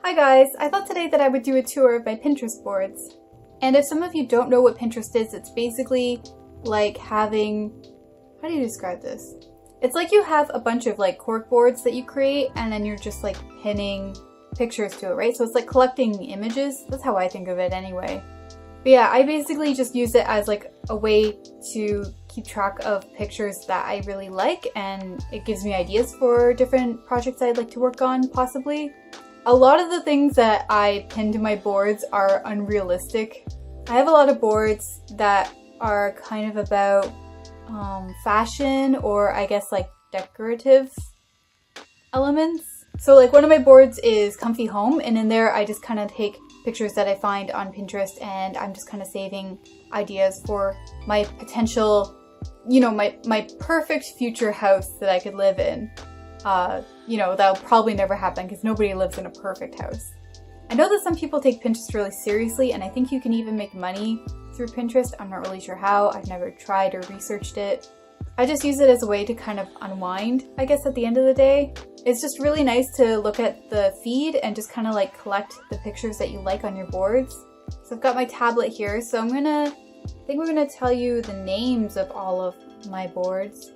Hi guys, I thought today that I would do a tour of my Pinterest boards. And if some of you don't know what Pinterest is, it's basically like having, how do you describe this? It's like you have a bunch of like cork boards that you create and then you're just like pinning pictures to it, right? So it's like collecting images. That's how I think of it anyway. But yeah, I basically just use it as like a way to keep track of pictures that I really like, and it gives me ideas for different projects I'd like to work on, possibly. A lot of the things that I pin to my boards are unrealistic. I have a lot of boards that are kind of about fashion, or I guess like decorative elements. So like one of my boards is Comfy Home, and in there I just kind of take pictures that I find on Pinterest, and I'm just kind of saving ideas for my potential, you know, my perfect future house that I could live in. You know, that'll probably never happen because nobody lives in a perfect house. I know that some people take Pinterest really seriously, and I think you can even make money through Pinterest. I'm not really sure how. I've never tried or researched it. I just use it as a way to kind of unwind, I guess, at the end of the day. It's just really nice to look at the feed and just kind of like collect the pictures that you like on your boards. So I've got my tablet here, so I think we're gonna tell you the names of all of my boards.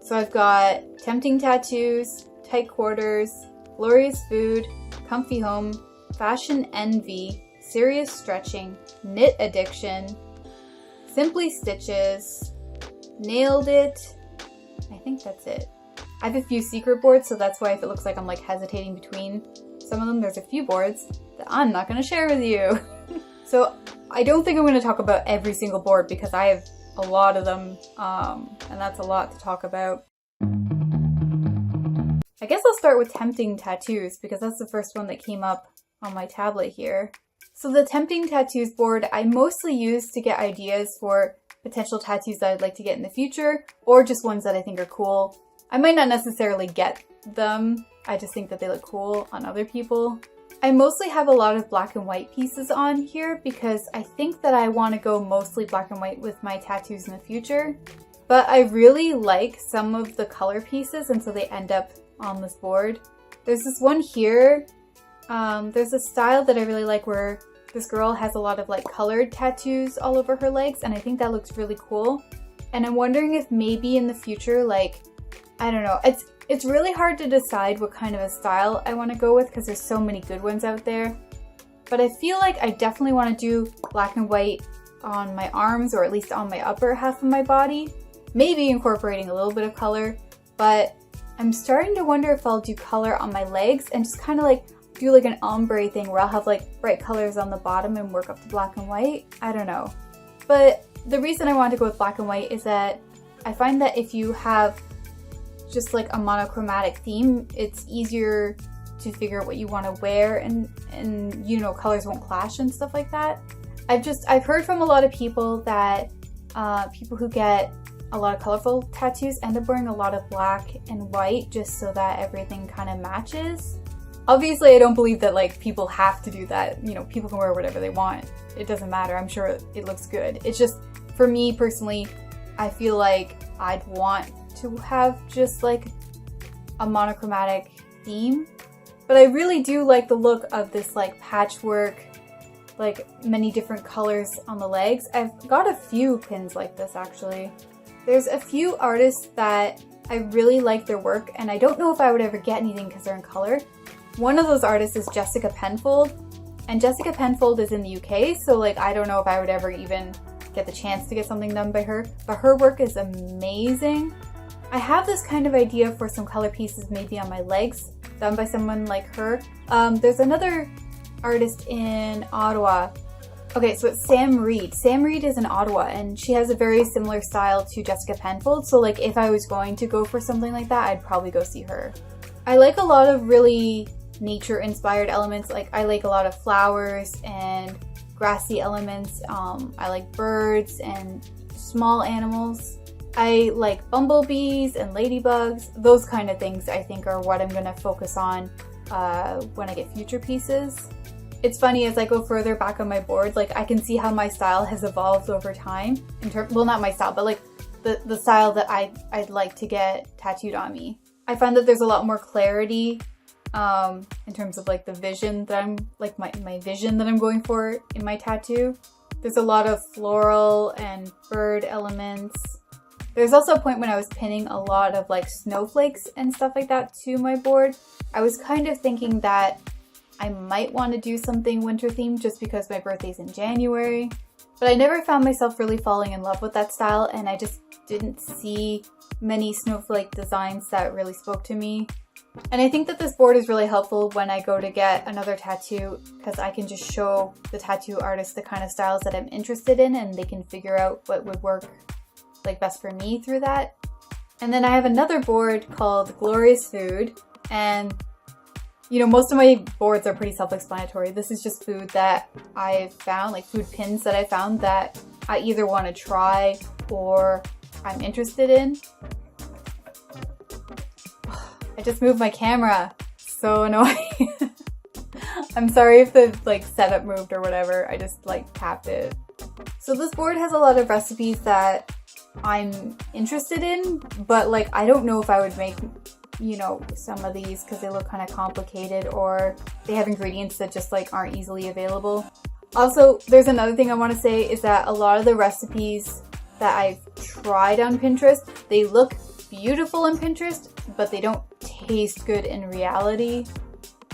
So I've got Tempting Tattoos, Tight Quarters, Glorious Food, Comfy Home, Fashion Envy, Serious Stretching, Knit Addiction, Simply Stitches, Nailed It. I think that's it. I have a few secret boards, so that's why if it looks like I'm like hesitating between some of them, there's a few boards that I'm not going to share with you. So I don't think I'm going to talk about every single board because I have a lot of them, and that's a lot to talk about. I guess I'll start with Tempting Tattoos because that's the first one that came up on my tablet here. So the Tempting Tattoos board I mostly use to get ideas for potential tattoos that I'd like to get in the future, or just ones that I think are cool. I might not necessarily get them, I just think that they look cool on other people. I mostly have a lot of black and white pieces on here because I think that I want to go mostly black and white with my tattoos in the future. But I really like some of the color pieces, and so they end up on this board. There's this one here. There's a style that I really like where this girl has a lot of like colored tattoos all over her legs, and I think that looks really cool. And I'm wondering if maybe in the future, like, I don't know, it's really hard to decide what kind of a style I want to go with because there's so many good ones out there. But I feel like I definitely want to do black and white on my arms, or at least on my upper half of my body. Maybe incorporating a little bit of color, but I'm starting to wonder if I'll do color on my legs and just kind of like do like an ombre thing where I'll have like bright colors on the bottom and work up to black and white. I don't know. But the reason I want to go with black and white is that I find that if you have just like a monochromatic theme, it's easier to figure out what you want to wear, and you know, colors won't clash and stuff like that. I've heard from a lot of people that people who get a lot of colorful tattoos end up wearing a lot of black and white just so that everything kind of matches. Obviously, I don't believe that like people have to do that. You know, people can wear whatever they want. It doesn't matter. I'm sure it looks good. It's just, for me personally, I feel like I'd want to have just like a monochromatic theme. But I really do like the look of this like patchwork, like many different colors on the legs. I've got a few pins like this actually. There's a few artists that I really like their work, and I don't know if I would ever get anything because they're in color. One of those artists is Jessica Penfold, and Jessica Penfold is in the UK, so like I don't know if I would ever even get the chance to get something done by her, but her work is amazing. I have this kind of idea for some color pieces maybe on my legs, done by someone like her. There's another artist in Ottawa. Okay, so it's Sam Reed. Sam Reed is in Ottawa, and she has a very similar style to Jessica Penfold, so like if I was going to go for something like that, I'd probably go see her. I like a lot of really nature-inspired elements. Like I like a lot of flowers and grassy elements. I like birds and small animals. I like bumblebees and ladybugs. Those kind of things I think are what I'm going to focus on when I get future pieces. It's funny, as I go further back on my board, like I can see how my style has evolved over time. Well, not my style, but like the style that I'd like to get tattooed on me. I find that there's a lot more clarity in terms of like the vision that I'm, like my vision that I'm going for in my tattoo. There's a lot of floral and bird elements. There's also a point when I was pinning a lot of like snowflakes and stuff like that to my board. I was kind of thinking that I might want to do something winter themed just because my birthday's in January. But I never found myself really falling in love with that style, and I just didn't see many snowflake designs that really spoke to me. And I think that this board is really helpful when I go to get another tattoo, because I can just show the tattoo artist the kind of styles that I'm interested in, and they can figure out what would work like best for me through that. And then I have another board called Glorious Food, and you know, most of my boards are pretty self-explanatory. This is just food that I found, like food pins that I found that I either want to try or I'm interested in. I just moved my camera. So annoying. I'm sorry if the like setup moved or whatever. I just like tapped it. So this board has a lot of recipes that I'm interested in, but like I don't know if I would make, you know, some of these because they look kind of complicated or they have ingredients that just like aren't easily available. Also, there's another thing I want to say is that a lot of the recipes that I've tried on Pinterest, they look beautiful on Pinterest, but they don't taste good in reality.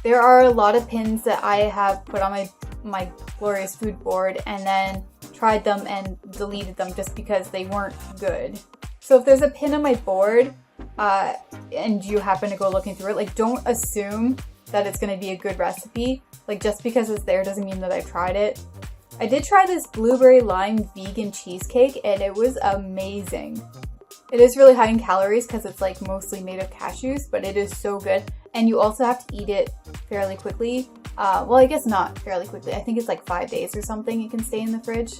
There are a lot of pins that I have put on my Glorious Food board and then tried them and deleted them just because they weren't good. So if there's a pin on my board and you happen to go looking through it, like don't assume that it's going to be a good recipe. Like just because it's there doesn't mean that I've tried it. I did try this blueberry lime vegan cheesecake and it was amazing. It is really high in calories because it's like mostly made of cashews, but it is so good. And you also have to eat it fairly quickly. Well, I guess not fairly quickly. I think it's like 5 days or something it can stay in the fridge.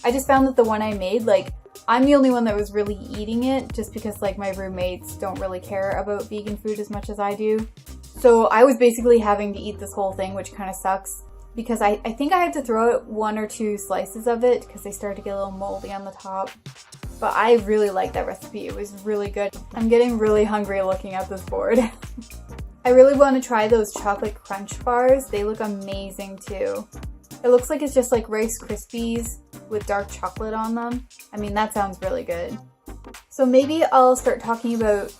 I just found that the one I made, like I'm the only one that was really eating it just because like my roommates don't really care about vegan food as much as I do. So I was basically having to eat this whole thing, which kind of sucks because I think I had to throw out 1 or 2 slices of it because they started to get a little moldy on the top. But I really liked that recipe. It was really good. I'm getting really hungry looking at this board. I really want to try those chocolate crunch bars. They look amazing too. It looks like it's just like Rice Krispies with dark chocolate on them. I mean, that sounds really good. So maybe I'll start talking about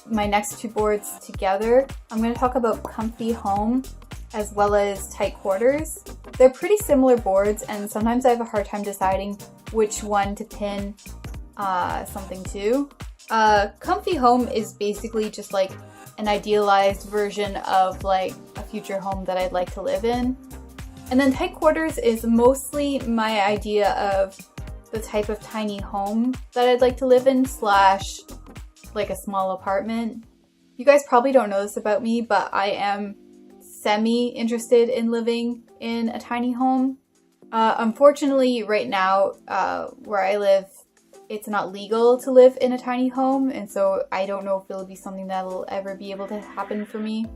my next 2 boards together. I'm going to talk about Comfy Home as well as Tight Quarters. They're pretty similar boards and sometimes I have a hard time deciding which one to pin something to. Comfy Home is basically just like an idealized version of like a future home that I'd like to live in. And then Tight Quarters is mostly my idea of the type of tiny home that I'd like to live in slash like a small apartment. You guys probably don't know this about me, but I am semi-interested in living in a tiny home. Unfortunately, right now, where I live, it's not legal to live in a tiny home, and so I don't know if it'll be something that'll ever be able to happen for me.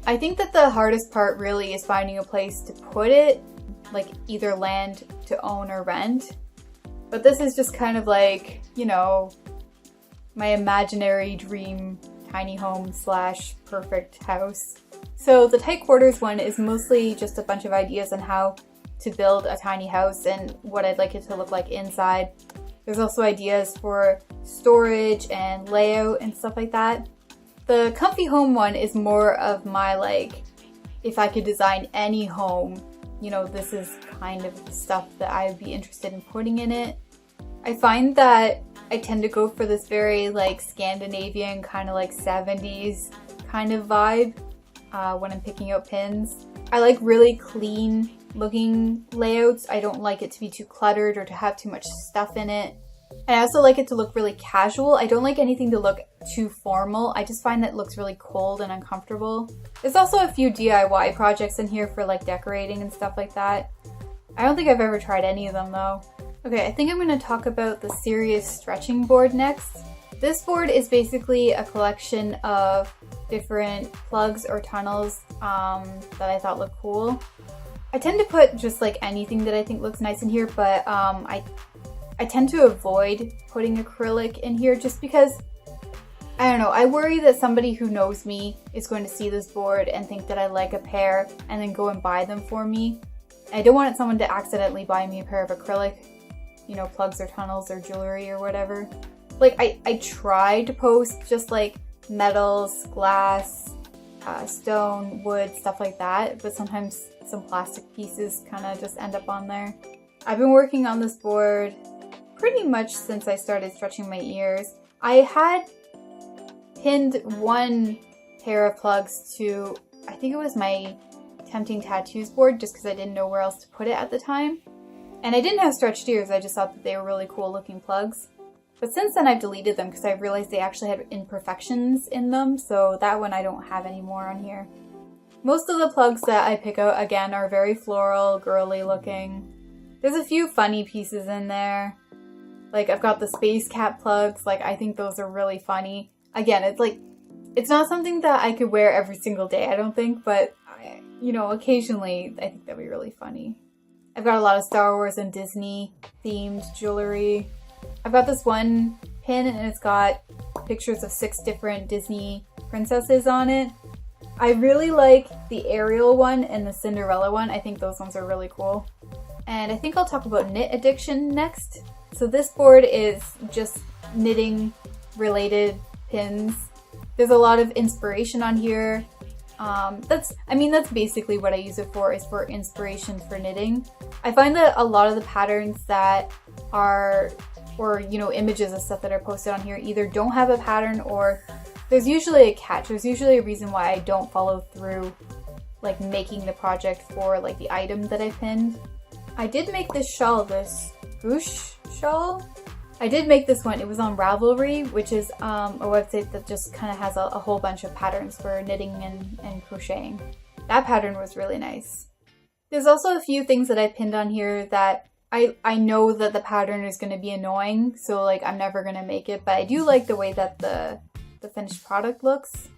I think that the hardest part really is finding a place to put it, like either land to own or rent. But this is just kind of like, you know, my imaginary dream tiny home slash perfect house. So the Tight Quarters one is mostly just a bunch of ideas on how to build a tiny house and what I'd like it to look like inside. There's also ideas for storage and layout and stuff like that. The Comfy Home one is more of my like, if I could design any home, you know, this is kind of stuff that I would be interested in putting in it. I find that I tend to go for this very like Scandinavian kind of like 70s kind of vibe when I'm picking out pins. I like really clean looking layouts. I don't like it to be too cluttered or to have too much stuff in it. I also like it to look really casual. I don't like anything to look too formal. I just find that it looks really cold and uncomfortable. There's also a few DIY projects in here for like decorating and stuff like that. I don't think I've ever tried any of them though. Okay, I think I'm going to talk about the Serious Stretching board next. This board is basically a collection of different plugs or tunnels that I thought looked cool. I tend to put just like anything that I think looks nice in here, but I tend to avoid putting acrylic in here just because I don't know, I worry that somebody who knows me is going to see this board and think that I like a pair and then go and buy them for me. I don't want someone to accidentally buy me a pair of acrylic, you know, plugs or tunnels or jewelry or whatever. Like, I try to post just like metals, glass, stone, wood, stuff like that, but sometimes some plastic pieces kind of just end up on there. I've been working on this board pretty much since I started stretching my ears. I had pinned one pair of plugs to, I think it was my Tempting Tattoos board, just because I didn't know where else to put it at the time. And I didn't have stretched ears, I just thought that they were really cool looking plugs. But since then I've deleted them because I realized they actually had imperfections in them, so that one I don't have anymore on here. Most of the plugs that I pick out, again, are very floral, girly looking. There's a few funny pieces in there. Like, I've got the space cat plugs, like, I think those are really funny. Again, it's like, it's not something that I could wear every single day, I don't think, but, you know, occasionally I think that'd be really funny. I've got a lot of Star Wars and Disney themed jewelry. I've got this one pin and it's got pictures of 6 different Disney princesses on it. I really like the Ariel one and the Cinderella one. I think those ones are really cool. And I think I'll talk about knit addiction next. So this board is just knitting related pins. There's a lot of inspiration on here. That's basically what I use it for, is for inspiration for knitting. I find that a lot of the patterns that are, or you know, images of stuff that are posted on here either don't have a pattern, or there's usually a catch. There's usually a reason why I don't follow through, like making the project for like the item that I pinned. I did make this shawl, this Goosh shawl. I did make this one. It was on Ravelry, which is a website that just kind of has a whole bunch of patterns for knitting and crocheting. That pattern was really nice. There's also a few things that I pinned on here that I know that the pattern is going to be annoying, so like I'm never going to make it, but I do like the way that the finished product looks.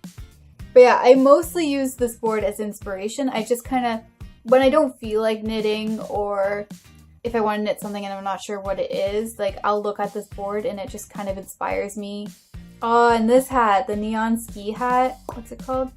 But yeah, I mostly use this board as inspiration. I just kind of, when I don't feel like knitting, or if I want to knit something and I'm not sure what it is, like I'll look at this board and it just kind of inspires me. Oh, and this hat, the neon ski hat, what's it called?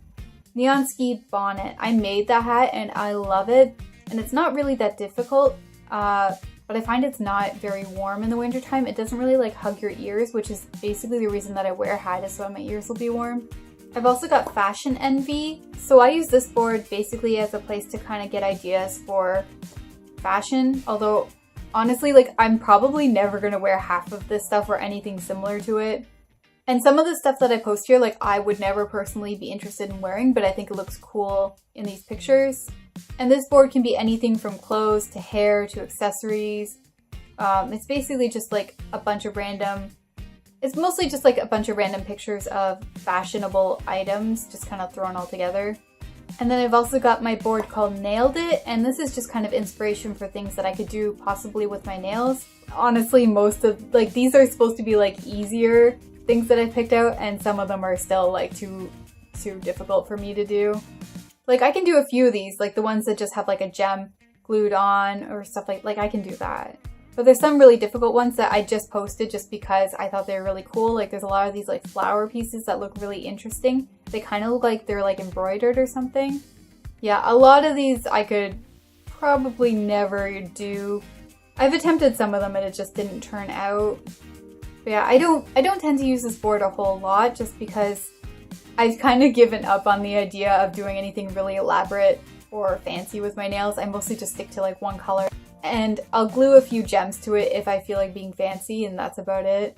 Neon ski bonnet. I made that hat and I love it. And it's not really that difficult, but I find it's not very warm in the wintertime. It doesn't really like hug your ears, which is basically the reason that I wear a hat, is so my ears will be warm. I've also got Fashion Envy. So I use this board basically as a place to kind of get ideas for fashion, although honestly, like I'm probably never gonna wear half of this stuff or anything similar to it. And some of the stuff that I post here, like I would never personally be interested in wearing, but I think it looks cool in these pictures. And this board can be anything from clothes to hair to accessories. It's basically just like a bunch of random, it's mostly just like a bunch of random pictures of fashionable items just kind of thrown all together. And then I've also got my board called Nailed It, and this is just kind of inspiration for things that I could do possibly with my nails. Honestly, most of, like, these are supposed to be like easier things that I picked out, and some of them are still like too difficult for me to do. Like I can do a few of these, like the ones that just have like a gem glued on or stuff like I can do that. But there's some really difficult ones that I just posted just because I thought they were really cool. Like there's a lot of these like flower pieces that look really interesting. They kind of look like they're like embroidered or something. Yeah, a lot of these I could probably never do. I've attempted some of them and it just didn't turn out. But yeah, I don't tend to use this board a whole lot just because I've kind of given up on the idea of doing anything really elaborate or fancy with my nails. I mostly just stick to like one color. And I'll glue a few gems to it if I feel like being fancy, and that's about it.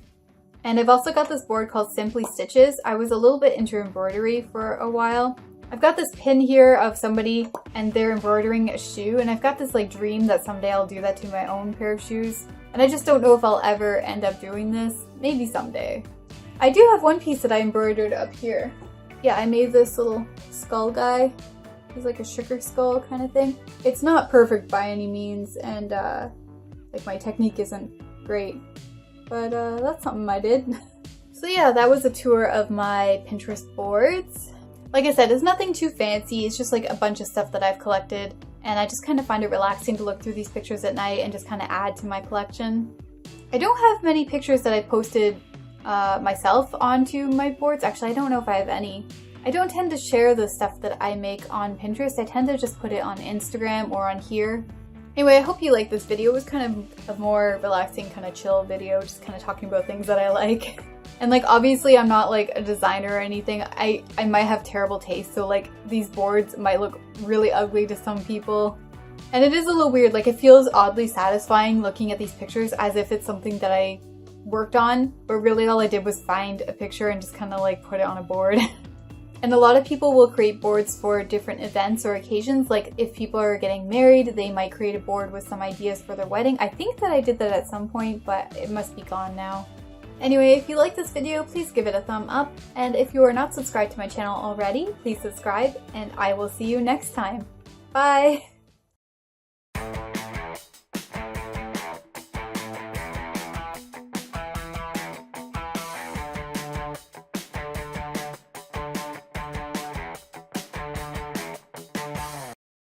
And I've also got this board called Simply Stitches. I was a little bit into embroidery for a while. I've got this pin here of somebody and they're embroidering a shoe, and I've got this like dream that someday I'll do that to my own pair of shoes. And I just don't know if I'll ever end up doing this. Maybe someday. I do have one piece that I embroidered up here. Yeah, I made this little skull guy. It's like a sugar skull kind of thing. It's not perfect by any means, and like my technique isn't great, but that's something I did. So yeah, that was a tour of my Pinterest boards. Like I said, it's nothing too fancy. It's just like a bunch of stuff that I've collected, and I just kind of find it relaxing to look through these pictures at night and just kind of add to my collection. I don't have many pictures that I posted myself onto my boards. Actually, I don't know if I have any. I don't tend to share the stuff that I make on Pinterest. I tend to just put it on Instagram or on here. Anyway, I hope you liked this video. It was kind of a more relaxing, kind of chill video, just kind of talking about things that I like. And like, obviously I'm not like a designer or anything. I might have terrible taste, so like these boards might look really ugly to some people. And it is a little weird, like it feels oddly satisfying looking at these pictures as if it's something that I worked on, but really all I did was find a picture and just kind of like put it on a board. And a lot of people will create boards for different events or occasions, like if people are getting married, they might create a board with some ideas for their wedding. I think that I did that at some point, but it must be gone now. Anyway, if you like this video, please give it a thumb up, and if you are not subscribed to my channel already, please subscribe, and I will see you next time. Bye!